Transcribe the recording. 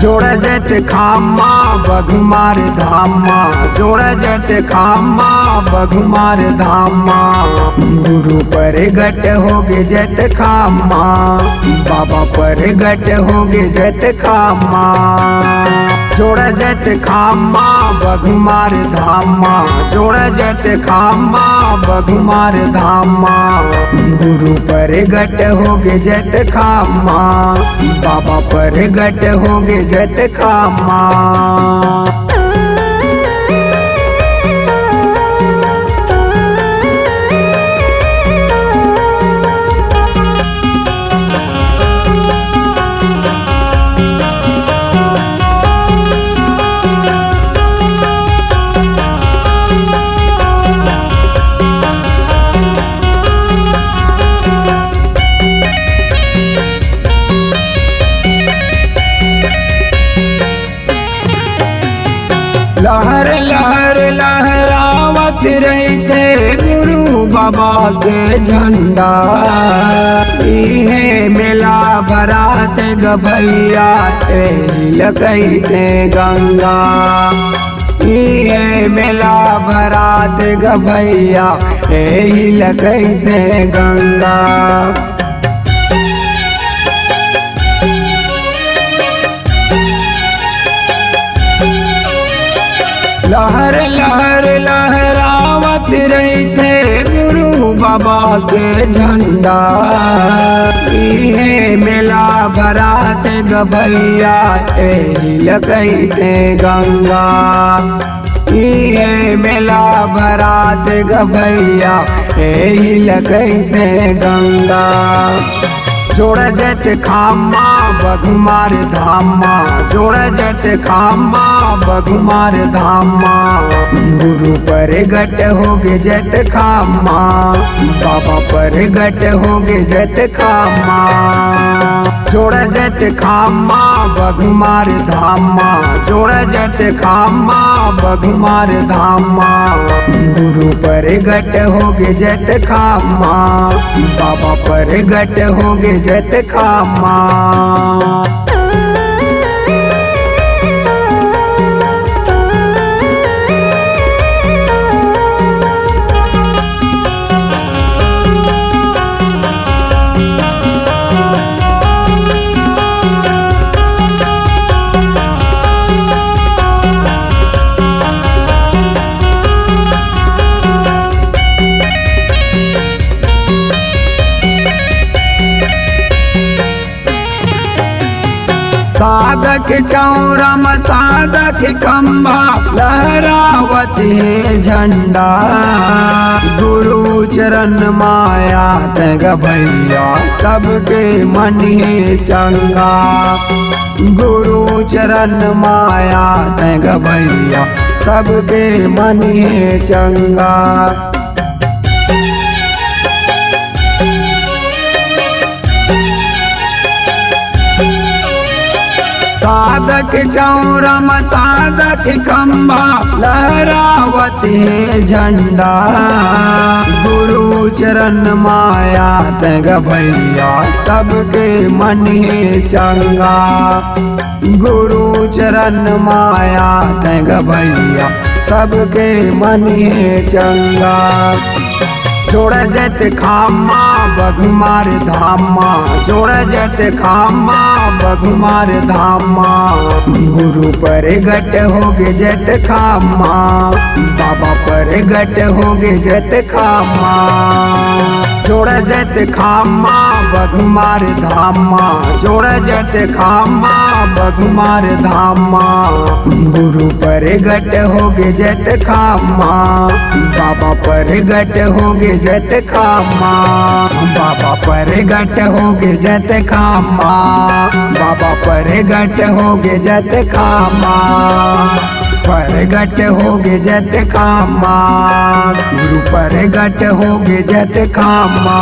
जोड़ जत खामा बघमार धामा, जोड़ जत खामा बघमार धामा। गुरु पर गट होगे जत खामा, बाबा पर गट होगे जत खामा। जोड़ जत खामा बघमार धामा, जोड़ जत खामा बघमार धामा। गुरु पर गट होगे जत खामा, बाबा पर गट होगे जत खामा। लहर लहर लहरावत रहते गुरु बाबा के झंडा। इहे मेला भरात गभैया लगते गंगा। इहे मेला भरात गभैया लगते गंगा। लहर लहर लहरावत रहते गुरु बाबा के झंडा। इहे मेला भरात गभैया लगते गंगा। इहे मेला भरात गभैया लगते गंगा। जोड़ जत खामा बघमार धामा, जोड़ जत खामा बघमार धामा। गुरु पर गट होगे जत खामा, बाबा पर गट होगे जत खामा। जोड़ जत खामा बघमार धामा, जोड़ जत खामा बघमार धामा। गुरु पर गट होगे जत खामा, बाबा पर गट होगे जत खामा। साधक चौरम साधक खम्भा लहरावत है झंडा। गुरु चरण माया तग भैया सबके मन है चंगा। गुरु चरण माया तग भैया सबके मन है चंगा। साधक चौरम साधक खम्भा लहरावत है झंडा। गुरु चरण माया तग भैया सबके मन है चंगा। गुरु चरण माया तग भैया सबके मन है चंगा। जोड़ जत खामा बघमार धामा, जोड़ जत खामा बघमार धामा। गुरु पर गट होगे जत खामा, बाबा पर गट होगे जत खामा। जोड़ जत खामा बघमार धामा, जोड़ जत खामा बघमार धामा। गुरु पर गट होगे जत खामा, बाबा पर गट होगे जत खामा। बाबा पर गट होगे जत खामा, बाबा पर गट होगे जत खामा। पर गट होगे जत खामा, गुरु पर गट होगे जत खामा।